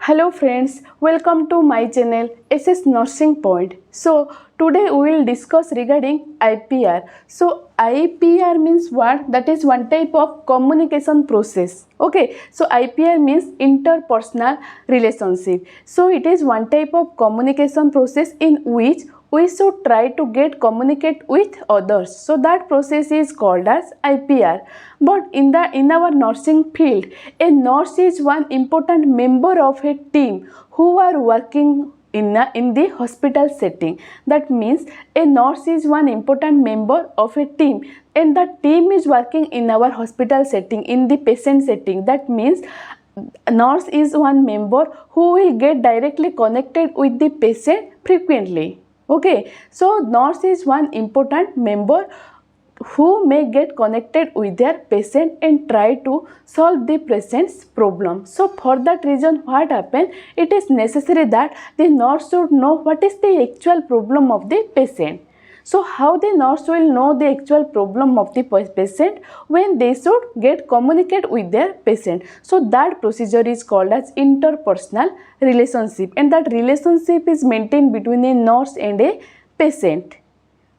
Hello friends, welcome to my channel SS Nursing Point. So today we will discuss regarding IPR. So IPR means what? That is one type of communication process. Okay, so IPR means interpersonal relationship. So it is one type of communication process in which we should try to communicate with others. So that process is called as IPR. But in our nursing field, a nurse is one important member of a team who are working in the hospital setting. That means a nurse is one important member of a team, and the team is working in our hospital setting, in the patient setting. That means nurse is one member who will get directly connected with the patient frequently. Okay, so nurse is one important member who may get connected with their patient and try to solve the patient's problem. So for that reason, what happens? It is necessary that the nurse should know what is the actual problem of the patient. So how the nurse will know the actual problem of the patient? When they should get communicate with their patient. So that procedure is called as interpersonal relationship, and that relationship is maintained between a nurse and a patient.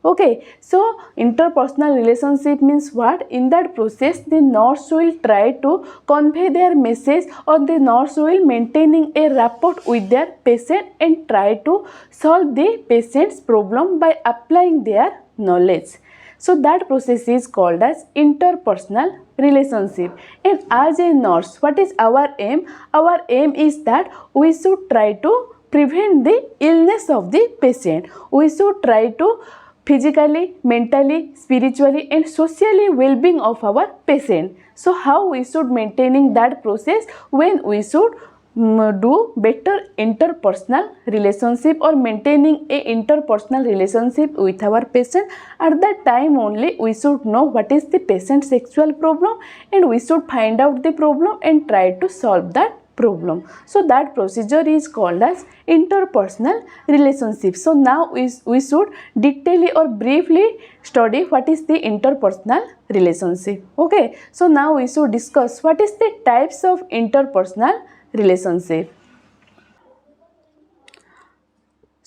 Okay, so interpersonal relationship means what? In that process, the nurse will try to convey their message, or the nurse will maintaining a rapport with their patient and try to solve the patient's problem by applying their knowledge. So that process is called as interpersonal relationship. And as a nurse, what is our aim? Our aim is that we should try to prevent the illness of the patient. We should try to physically, mentally, spiritually and socially well-being of our patient. So how we should maintaining that process? When we should do better interpersonal relationship or maintaining a interpersonal relationship with our patient. At that time only we should know what is the patient's actual problem, and we should find out the problem and try to solve that problem. So that procedure is called as interpersonal relationship. So now we should detailedly or briefly study what is the interpersonal relationship. Okay, so now we should discuss what is the types of interpersonal relationship.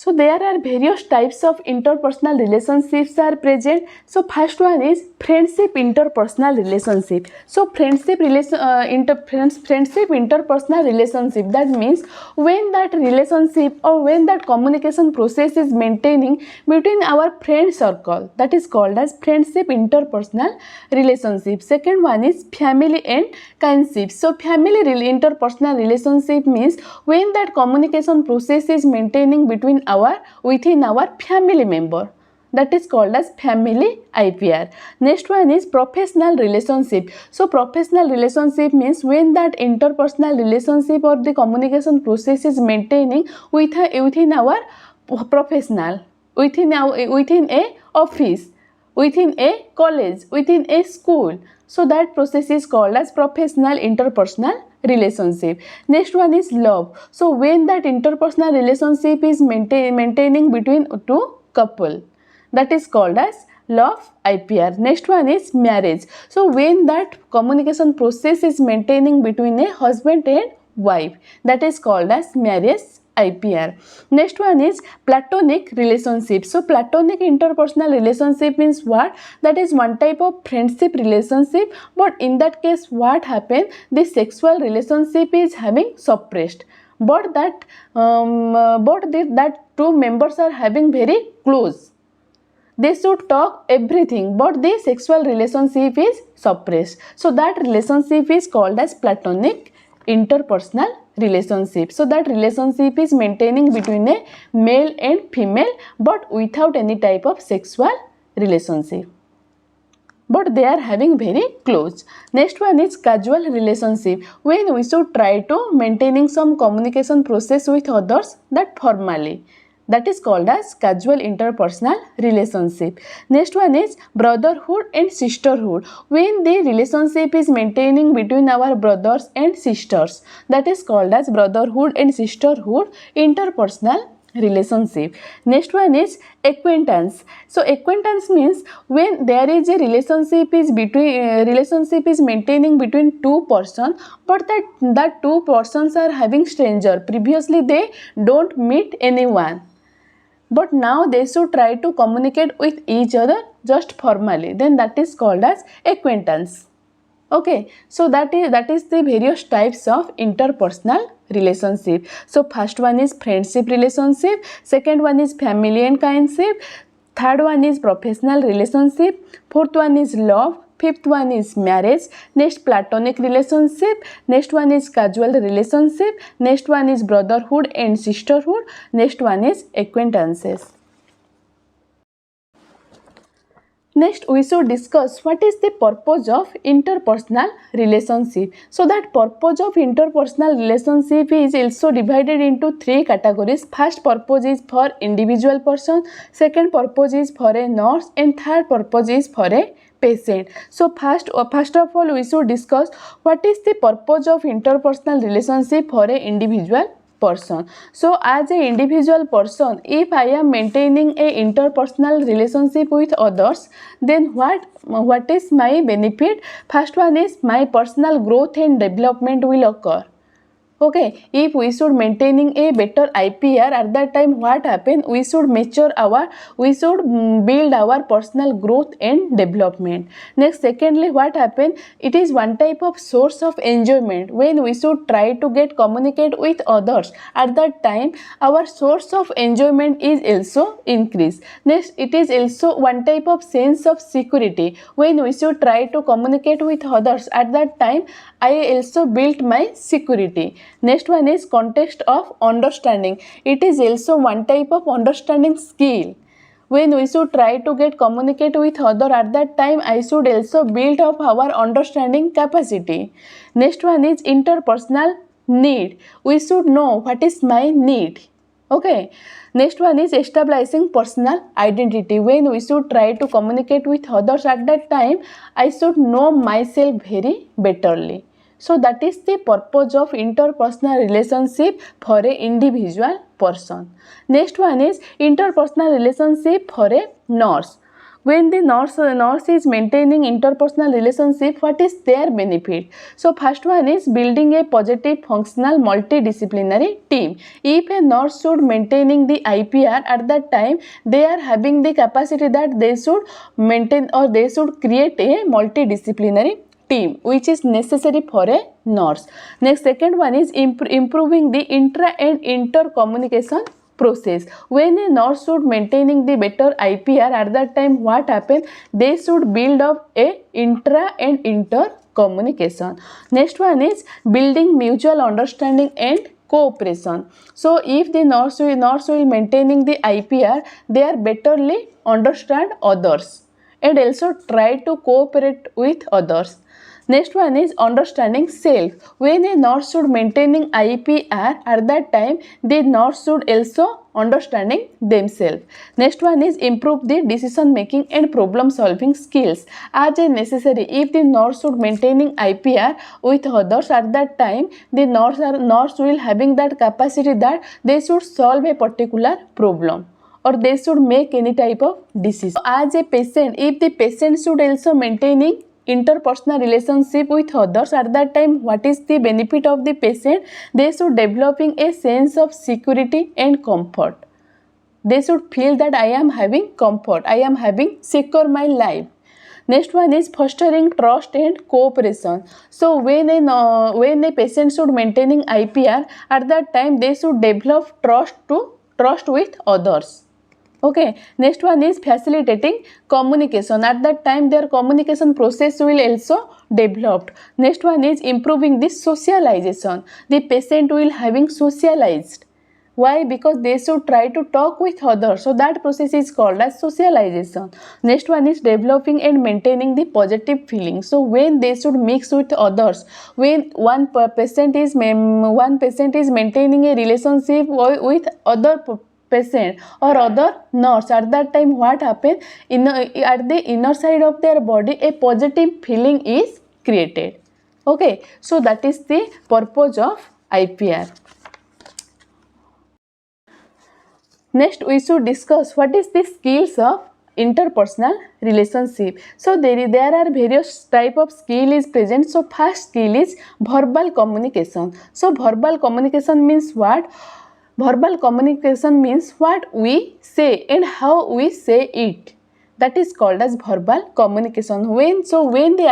So there are various types of interpersonal relationships are present. So first one is friendship interpersonal relationship. So friendship interpersonal relationship, that means when that relationship or when that communication process is maintaining between our friend circle, that is called as friendship interpersonal relationship. Second one is family and kinship. So family interpersonal relationship means when that communication process is maintaining within our family member, that is called as family IPR. Next one is professional relationship. So professional relationship means when that interpersonal relationship or the communication process is maintaining within our professional, within a office, within a college, within a school. So that process is called as professional interpersonal relationship. Next one is love. So when that interpersonal relationship is maintaining between two couple, that is called as love IPR. Next one is marriage. So when that communication process is maintaining between a husband and wife, that is called as marriage IPR. Next one is platonic relationship. So platonic interpersonal relationship means what? That is one type of friendship relationship, but in that case what happens? The sexual relationship is having suppressed, but that two members are having very close. They should talk everything, but the sexual relationship is suppressed. So that relationship is called as platonic interpersonal relationship. So that relationship is maintaining between a male and female, but without any type of sexual relationship, but they are having very close. Next one is casual relationship, when we should try to maintaining some communication process with others that formally, that is called as casual interpersonal relationship. Next one is brotherhood and sisterhood, when the relationship is maintaining between our brothers and sisters, that is called as brotherhood and sisterhood interpersonal relationship. Next one is acquaintance. So acquaintance means when there is a relationship is between relationship is maintaining between two persons, but that two persons are having stranger. Previously they don't meet anyone, but now they should try to communicate with each other just formally, then that is called as acquaintance. Okay, so that is the various types of interpersonal relationship. So first one is friendship relationship, second one is family and kinship, third one is professional relationship, fourth one is love, fifth one is marriage, next platonic relationship, next one is casual relationship, next one is brotherhood and sisterhood, next one is acquaintances. Next, we should discuss what is the purpose of interpersonal relationship. So that purpose of interpersonal relationship is also divided into three categories. First purpose is for individual person, second purpose is for a nurse, and third purpose is for a patient. So first of all, we should discuss what is the purpose of interpersonal relationship for a individual person. So as a individual person, if I am maintaining a interpersonal relationship with others, then what is my benefit? First one is my personal growth and development will occur. Okay, if we should maintaining a better IPR, at that time what happen? We should build our personal growth and development. Next, secondly, what happen? It is one type of source of enjoyment. When we should try to get communicate with others, at that time our source of enjoyment is also increased. Next, it is also one type of sense of security. When we should try to communicate with others, at that time I also built my security. Next one is context of understanding. It is also one type of understanding skill. When we should try to get communicate with other, at that time I should also build up our understanding capacity. Next one is interpersonal need. We should know what is my need. Okay. Next one is establishing personal identity. When we should try to communicate with others, at that time I should know myself very betterly. So that is the purpose of interpersonal relationship for a individual person. Next one is interpersonal relationship for a nurse. When the nurse is maintaining interpersonal relationship, what is their benefit? So first one is building a positive functional multidisciplinary team. If a nurse should maintaining the IPR, at that time they are having the capacity that they should maintain or they should create a multidisciplinary team which is necessary for a nurse. Next, second one is improving the intra and inter communication process. When a nurse should maintaining the better IPR, at that time what happen? They should build up a intra and inter communication. Next one is building mutual understanding and cooperation. So if the nurse will maintaining the IPR, they are betterly understand others and also try to cooperate with others. Next one is understanding self. When a nurse should maintaining IPR, at that time the nurse should also understanding themselves. Next one is improve the decision making and problem solving skills. As a necessary, if the nurse should maintaining IPR with others, at that time the nurse will having that capacity that they should solve a particular problem or they should make any type of decision. As a patient, if the patient should also maintaining interpersonal relationship with others, at that time what is the benefit of the patient? They should developing a sense of security and comfort. They should feel that I am having comfort, I am having secure my life. Next one is fostering trust and cooperation. So when a patient should maintaining IPR, at that time they should develop trust with others. Okay, next one is facilitating communication. At that time their communication process will also developed. Next one is improving the socialization. The patient will having socialized. Why? Because they should try to talk with others. So that process is called as socialization. Next one is developing and maintaining the positive feeling. So when they should mix with others, when one patient is maintaining a relationship with other patient or other nurse, at that time what happens? At the inner side of their body a positive feeling is created. Okay, so that is the purpose of IPR. Next, we should discuss what is the skills of interpersonal relationship. So there are various type of skill is present. So first skill is verbal communication. So verbal communication means what? Verbal communication means what we say and how we say it. That is called as verbal communication. When the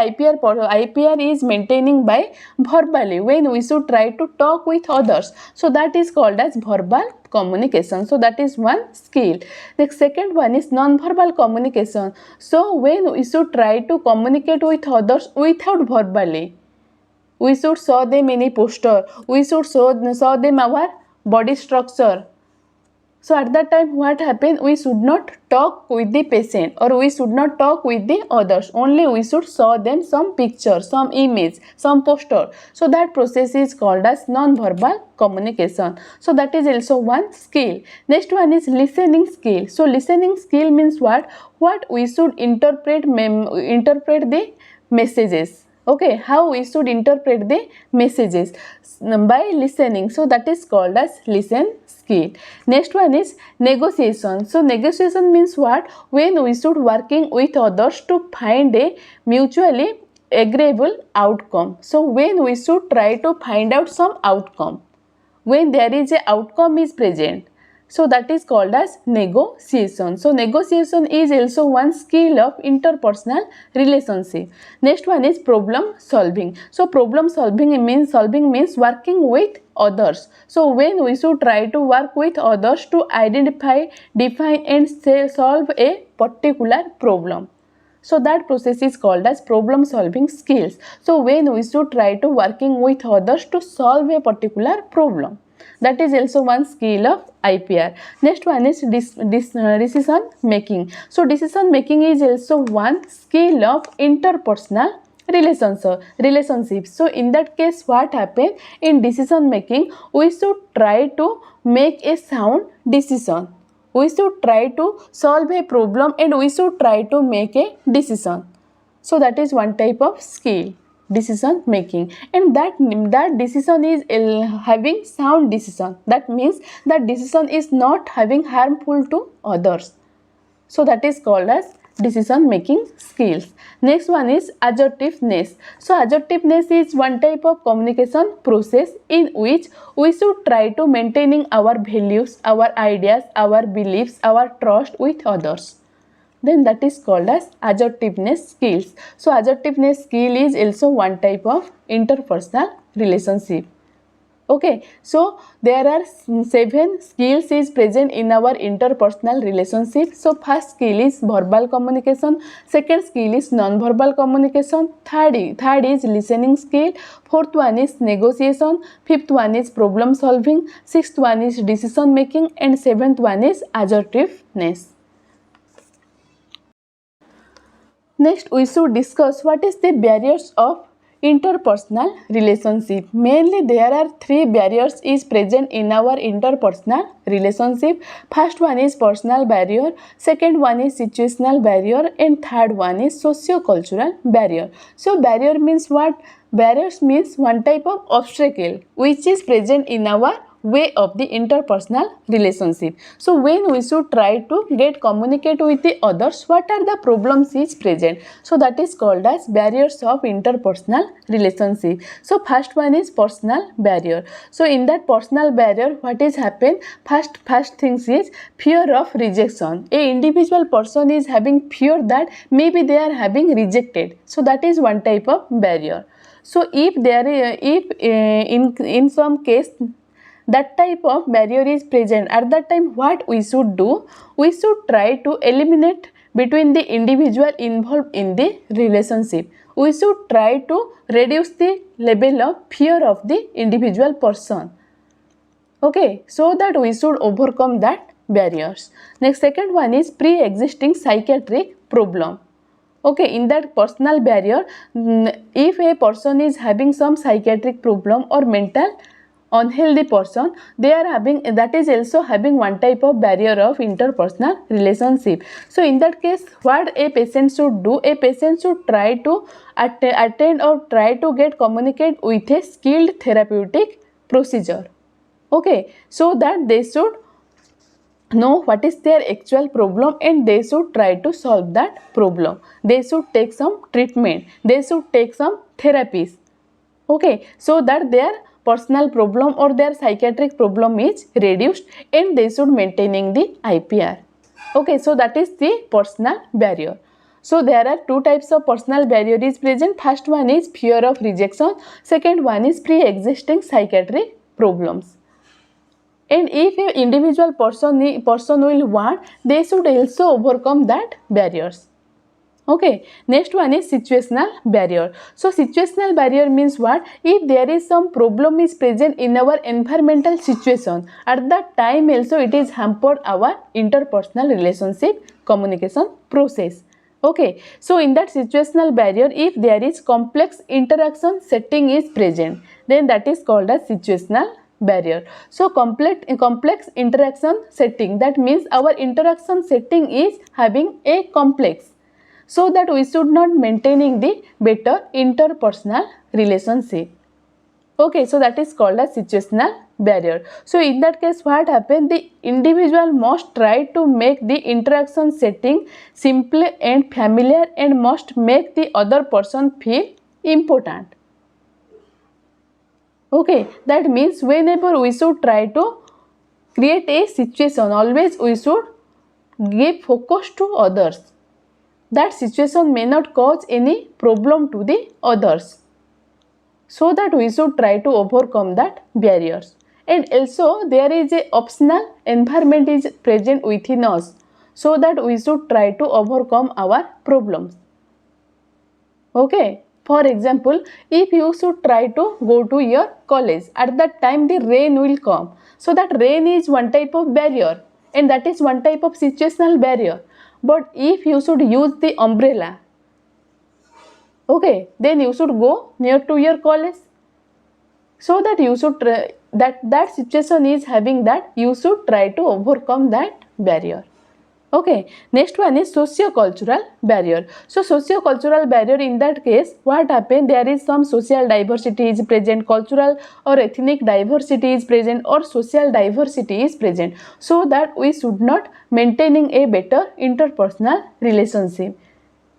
IPR is maintaining by verbally, when we should try to talk with others, so that is called as verbal communication. So that is one skill. The second one is non-verbal communication. So when we should try to communicate with others without verbally, we should show them any poster, we should show them our body structure. So at that time what happened, we should not talk with the patient or we should not talk with the others, only we should show them some picture, some image, some poster. So that process is called as non-verbal communication. So that is also one skill. Next one is listening skill. So listening skill means what we should interpret the messages. Okay, how we should interpret the messages by listening. So that is called as listen skill. Next one is negotiation. So negotiation means what? When we should working with others to find a mutually agreeable outcome. So when we should try to find out some outcome, when there is a outcome is present, so that is called as negotiation. So negotiation is also one skill of interpersonal relationship. Next one is problem solving. So problem solving means working with others. So when we should try to work with others to identify, define and solve a particular problem. So that process is called as problem solving skills. So when we should try to working with others to solve a particular problem. That is also one skill of IPR. Next one is decision making. So decision making is also one skill of interpersonal relationship. So in that case what happens, in decision making we should try to make a sound decision. We should try to solve a problem and we should try to make a decision. So that is one type of skill, decision making, and that decision is having sound decision. That means that decision is not having harmful to others. So that is called as decision making skills. Next one is assertiveness. So assertiveness is one type of communication process in which we should try to maintaining our values, our ideas, our beliefs, our trust with others. Then that is called as assertiveness skills. So assertiveness skill is also one type of interpersonal relationship. Okay, so there are 7 skills is present in our interpersonal relationship. So first skill is verbal communication, second skill is non-verbal communication, third is listening skill, fourth one is negotiation, fifth one is problem solving, sixth one is decision making, and seventh one is assertiveness. Next, we should discuss what is the barriers of interpersonal relationship. Mainly there are 3 barriers is present in our interpersonal relationship. First one is personal barrier, second one is situational barrier, and third one is socio-cultural barrier. So barrier means what? Barriers means one type of obstacle which is present in our way of the interpersonal relationship. So when we should try to communicate with the others, what are the problems is present? So that is called as barriers of interpersonal relationship. So first one is personal barrier. So in that personal barrier, what is happen? First things is fear of rejection. A individual person is having fear that maybe they are having rejected. So that is one type of barrier. So if in some case that type of barrier is present, at that time what we should do? We should try to eliminate between the individual involved in the relationship. We should try to reduce the level of fear of the individual person. Okay, so that we should overcome that barriers. Next, second one is pre-existing psychiatric problem. Okay, in that personal barrier, if a person is having some psychiatric problem or mental unhealthy person, they are having, that is also having one type of barrier of interpersonal relationship. So in that case, what a patient should do? A patient should try to attend or try to communicate with a skilled therapeutic procedure. Okay, so that they should know what is their actual problem and they should try to solve that problem. They should take some treatment, they should take some therapies, okay, so that their personal problem or their psychiatric problem is reduced and they should maintaining the IPR. Okay, so that is the personal barrier. So there are two types of personal barrier is present. First one is fear of rejection, second one is pre-existing psychiatric problems. And if an individual person will want, they should also overcome that barriers. Okay, next one is situational barrier. So situational barrier means what? If there is some problem is present in our environmental situation, at that time also it is hampered our interpersonal relationship communication process. Okay, so in that situational barrier, if there is complex interaction setting is present, then that is called as situational barrier. So complex interaction setting, that means our interaction setting is having a complex, so that we should not maintaining the better interpersonal relationship. Okay, so that is called as situational barrier. So in that case what happens, the individual must try to make the interaction setting simple and familiar and must make the other person feel important. Okay, that means whenever we should try to create a situation, always we should give focus to others. That situation may not cause any problem to the others, so that we should try to overcome that barriers. And also there is a optional environment is present within us, so that we should try to overcome our problems. Okay, for example, if you should try to go to your college, at that time the rain will come, so that rain is one type of barrier and that is one type of situational barrier. But if you should use the umbrella, okay, then you should go near to your college, so that you should that situation is having that you should try to overcome that barrier. Okay, next one is socio-cultural barrier. So socio-cultural barrier, in that case what happen, there is some social diversity is present, cultural or ethnic diversity is present, or social diversity is present, so that we should not maintaining a better interpersonal relationship.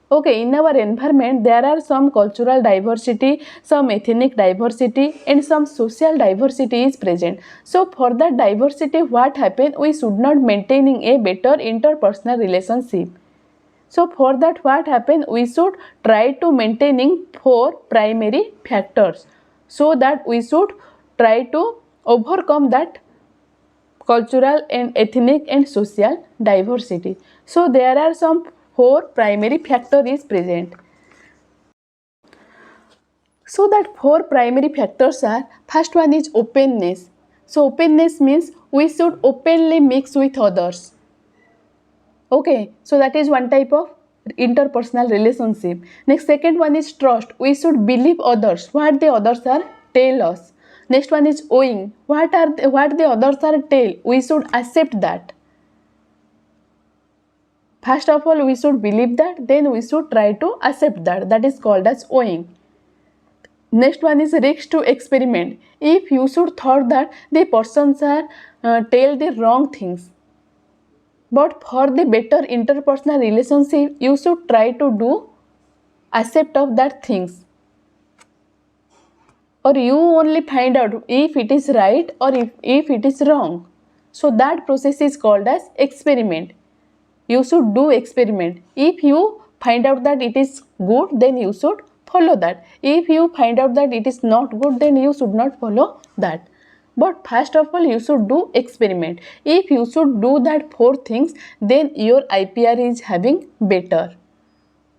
Okay, in our environment there are some cultural diversity, some ethnic diversity and some social diversity is present. So for that diversity what happen, we should not maintaining a better interpersonal relationship. So for that what happen, we should try to maintaining 4 primary factors, so that we should try to overcome that cultural and ethnic and social diversity. So there are some 4 primary factor is present. So that 4 primary factors are, first one is openness. So openness means we should openly mix with others. Okay, so that is one type of interpersonal relationship. Next, second one is trust. We should believe others, what the others are tell us. Next one is owing. What the others are tell, we should accept that. First of all, we should believe that, then we should try to accept that. That is called as owing. Next one is risk to experiment. If you should thought that the persons are tell the wrong things, but for the better interpersonal relationship, you should try to do accept of that things, or you only find out if it is right or if it is wrong. So that process is called as experiment. You should do experiment. If you find out that it is good, then you should follow that. If you find out that it is not good, then you should not follow that. But first of all, you should do experiment. If you should do that 4 things, then your IPR is having better.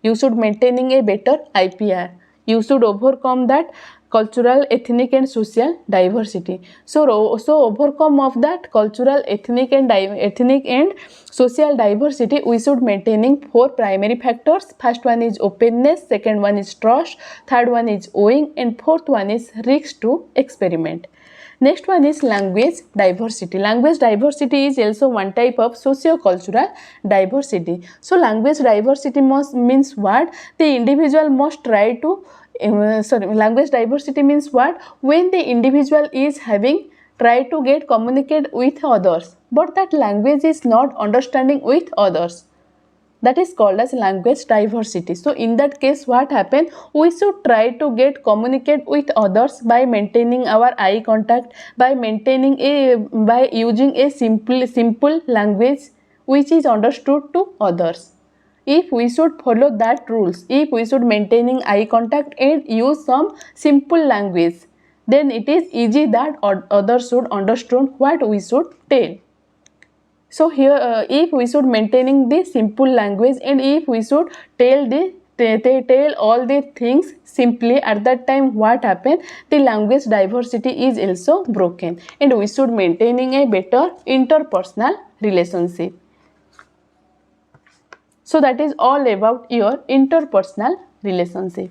You should maintaining a better IPR. You should overcome that cultural, ethnic and social diversity. So overcome of that cultural, ethnic and social diversity, we should maintaining 4 primary factors. First one is openness, second one is trust, third one is owing and fourth one is risk to experiment. Next one is language diversity. Language diversity is also one type of socio-cultural diversity. So language diversity means what? The individual must try to language diversity means what? When the individual is having try to get communicate with others, but that language is not understanding with others. That is called as language diversity. So in that case, what happen, we should try to get communicate with others by maintaining our eye contact, by using a simple language which is understood to others. If we should follow that rules, if we should maintaining eye contact and use some simple language, then it is easy that others should understand what we should tell. So here, if we should maintaining the simple language and if we should tell tell all the things simply, at that time what happen, the language diversity is also broken, and we should maintaining a better interpersonal relationship. So that is all about your interpersonal relationship.